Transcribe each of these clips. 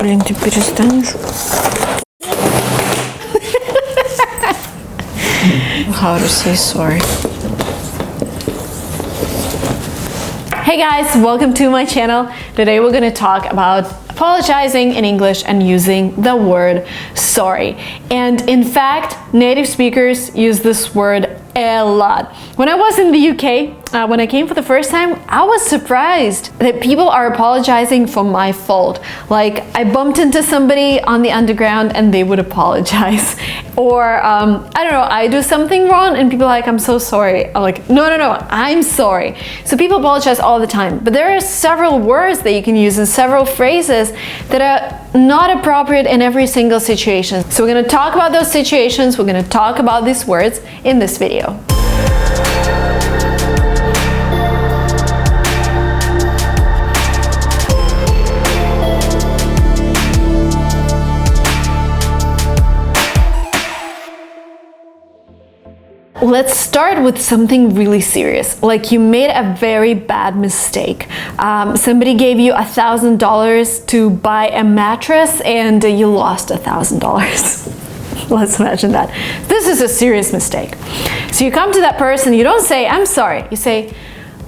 Блин, ты перестанешь? How to say sorry. Hey guys, welcome to my channel. Today we're going to talk about apologizing in English and using the word sorry. And in fact, native speakers use this word a lot. When I was in the UK, when I came for the first time, I was surprised that people are apologizing for my fault. Like, I bumped into somebody on the underground and they would apologize. Or, I don't know, I do something wrong and people are like, I'm so sorry. I'm like, no, I'm sorry. So people apologize all the time. But there are several words that you can use and several phrases that are not appropriate in every single situation. So we're going to talk about those situations. We're going to talk about these words in this video. Let's start with something really serious, like you made a very bad mistake. Somebody gave you $1,000 to buy a mattress and you lost $1,000. Let's imagine that. This is a serious mistake. So you come to that person, you don't say, I'm sorry. You say,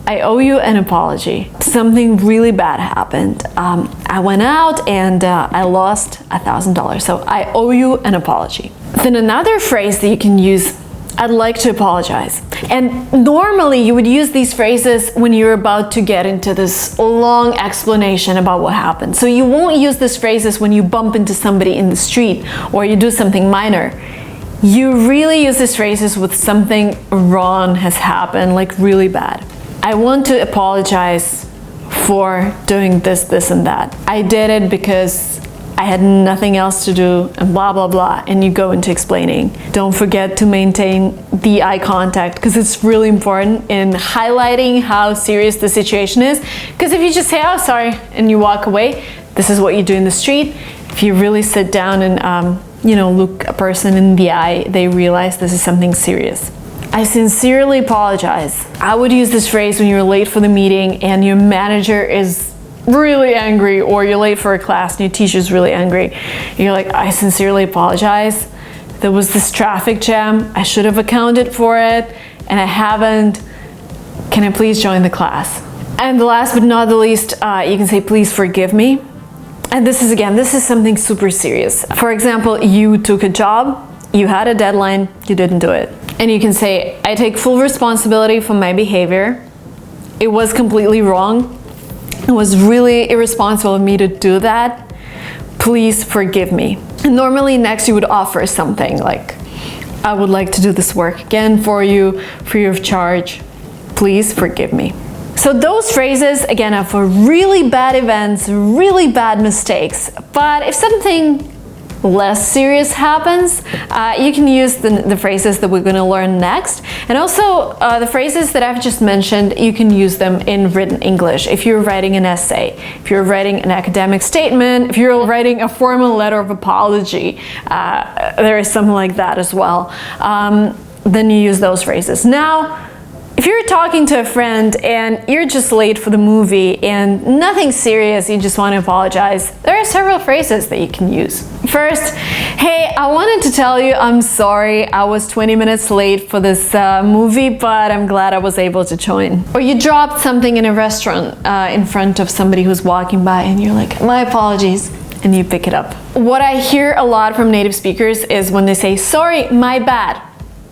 I owe you an apology. Something really bad happened. I went out and I lost $1,000. So I owe you an apology. Then another phrase that you can use, I'd like to apologize. And normally you would use these phrases when you're about to get into this long explanation about what happened. So you won't use these phrases when you bump into somebody in the street or you do something minor. You really use these phrases with something wrong has happened, like really bad. I want to apologize for doing this, this, and that. I did it because I had nothing else to do and blah, blah, blah. And you go into explaining. Don't forget to maintain the eye contact because it's really important in highlighting how serious the situation is. Because if you just say, oh, sorry, and you walk away, this is what you do in the street. If you really sit down and, look a person in the eye, they realize this is something serious. I sincerely apologize. I would use this phrase when you're late for the meeting and your manager is really angry, or you're late for a class and your teacher's really angry. You're like, I sincerely apologize. There was this traffic jam. I should have accounted for it and I haven't. Can I please join the class? And the last but not the least, you can say, please forgive me. And this is something super serious. For example, you took a job, you had a deadline, you didn't do it. And you can say, I take full responsibility for my behavior. It was completely wrong. It was really irresponsible of me to do that. Please forgive me. And normally next you would offer something like, I would like to do this work again for you, free of charge. Please forgive me. So those phrases, again, are for really bad events, really bad mistakes. But if something less serious happens, you can use the phrases that we're going to learn next. And also the phrases that I've just mentioned, you can use them in written English. If you're writing an essay, if you're writing an academic statement, if you're writing a formal letter of apology, there is something like that as well. Then you use those phrases. Now, if you're talking to a friend and you're just late for the movie and nothing serious, you just want to apologize, there are several phrases that you can use. First, hey, I wanted to tell you I'm sorry I was 20 minutes late for this movie, but I'm glad I was able to join. Or you dropped something in a restaurant in front of somebody who's walking by and you're like, my apologies, and you pick it up. What I hear a lot from native speakers is when they say, sorry, my bad,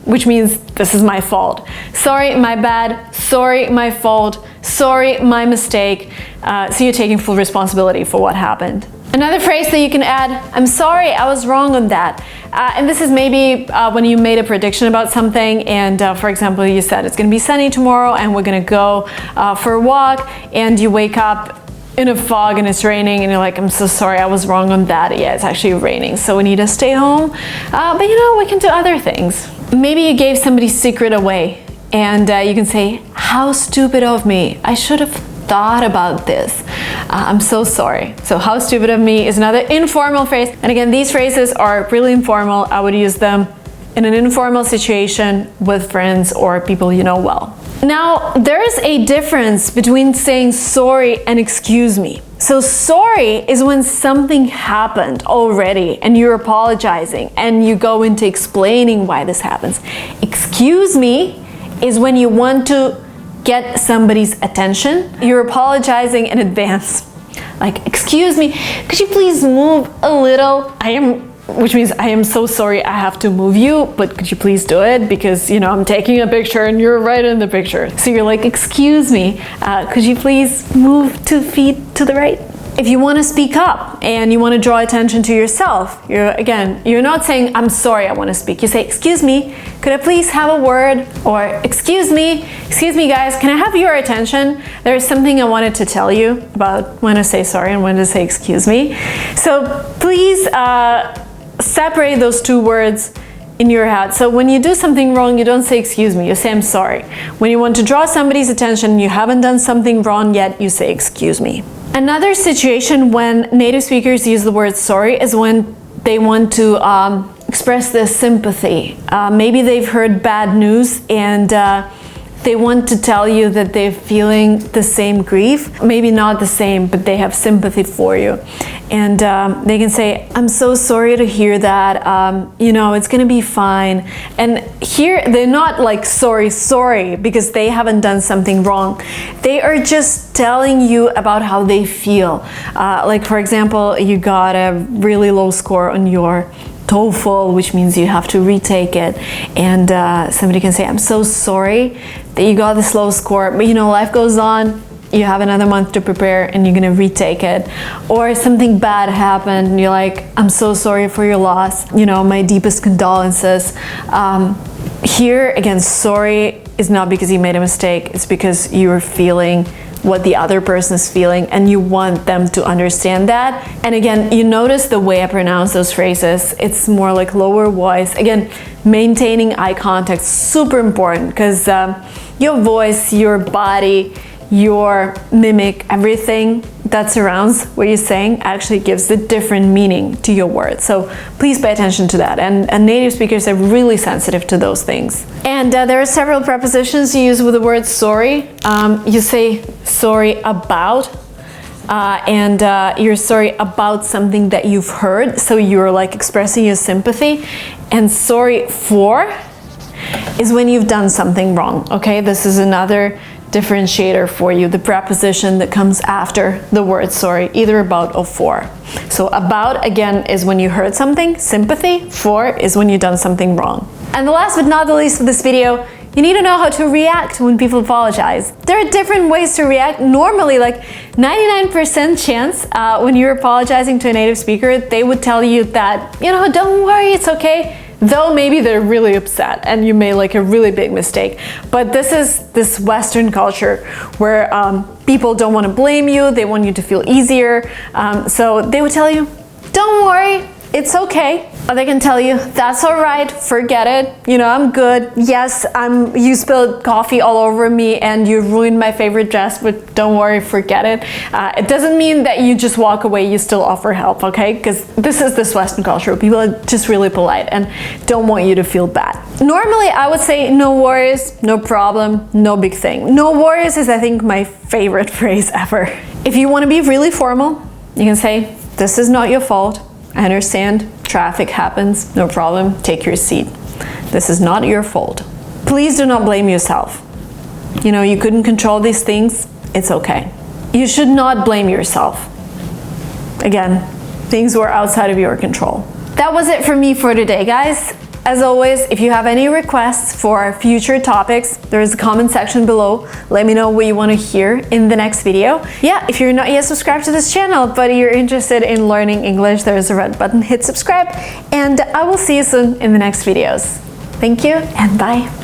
which means this is my fault. Sorry, my bad. Sorry, my fault. Sorry, my mistake. So you're taking full responsibility for what happened. Another phrase that you can add, I'm sorry, I was wrong on that. And this is maybe when you made a prediction about something and for example, you said it's gonna be sunny tomorrow and we're gonna go for a walk and you wake up in a fog and it's raining and you're like, I'm so sorry, I was wrong on that. Yeah, it's actually raining, so we need to stay home. But we can do other things. Maybe you gave somebody's secret away and you can say, how stupid of me. I should have thought about this. I'm so sorry. So how stupid of me is another informal phrase. And again, these phrases are really informal. I would use them in an informal situation with friends or people you know well. Now, there's a difference between saying sorry and excuse me. So sorry is when something happened already and you're apologizing and you go into explaining why this happens. Excuse me is when you want to get somebody's attention. You're apologizing in advance. Like, excuse me, could you please move a little? Which means I am so sorry I have to move you, but could you please do it? Because, you know, I'm taking a picture and you're right in the picture. So you're like, excuse me, could you please move 2 feet to the right? If you want to speak up and you want to draw attention to yourself, you're not saying, I'm sorry, I want to speak. You say, excuse me, could I please have a word? Or excuse me guys, can I have your attention? There's something I wanted to tell you about when to say sorry and when to say excuse me. So please separate those 2 words in your head. So when you do something wrong, you don't say excuse me, you say I'm sorry. When you want to draw somebody's attention and you haven't done something wrong yet, you say excuse me. Another situation when native speakers use the word sorry is when they want to express their sympathy. Maybe they've heard bad news and they want to tell you that they're feeling the same grief. Maybe not the same, but they have sympathy for you. And they can say, I'm so sorry to hear that, you know, it's gonna be fine. And here, they're not like sorry, because they haven't done something wrong. They are just telling you about how they feel. Like, for example, you got a really low score on your TOEFL, which means you have to retake it, and somebody can say, I'm so sorry that you got this low score, but you know, life goes on, you have another month to prepare and you're gonna retake it. Or something bad happened and you're like, I'm so sorry for your loss, you know, my deepest condolences. Here again, sorry is not because you made a mistake, it's because you're feeling what the other person is feeling and you want them to understand that. And again, you notice the way I pronounce those phrases, it's more like lower voice. Again, maintaining eye contact is super important because your voice, your body, your mimic, everything that surrounds what you're saying actually gives a different meaning to your words. So please pay attention to that. And native speakers are really sensitive to those things. And there are several prepositions you use with the word sorry. You say sorry about, and you're sorry about something that you've heard. So you're like expressing your sympathy. And sorry for is when you've done something wrong. Okay, this is another differentiator for you, the preposition that comes after the word sorry, either about or for. So about, again, is when you heard something, sympathy. For is when you've done something wrong. And the last but not the least of this video, you need to know how to react when people apologize. There are different ways to react. Normally, like 99% chance when you're apologizing to a native speaker, they would tell you that, you know, don't worry, it's okay. Though maybe they're really upset and you made like a really big mistake. But this is this Western culture where people don't want to blame you, they want you to feel easier. So they would tell you, don't worry, it's okay. Or they can tell you, that's all right, forget it, you know, I'm good. Yes, you spilled coffee all over me and you ruined my favorite dress, but don't worry, forget it. It doesn't mean that you just walk away, you still offer help, okay? Because this is this Western culture. People are just really polite and don't want you to feel bad. Normally, I would say no worries, no problem, no big thing. No worries is, I think, my favorite phrase ever. If you want to be really formal, you can say, this is not your fault. I understand, traffic happens, no problem, take your seat. This is not your fault. Please do not blame yourself. You know, you couldn't control these things, it's okay. You should not blame yourself. Again, things were outside of your control. That was it for me for today, guys. As always, if you have any requests for future topics, there is a comment section below. Let me know what you want to hear in the next video. Yeah, if you're not yet subscribed to this channel, but you're interested in learning English, there is a red button, hit subscribe, and I will see you soon in the next videos. Thank you, and bye.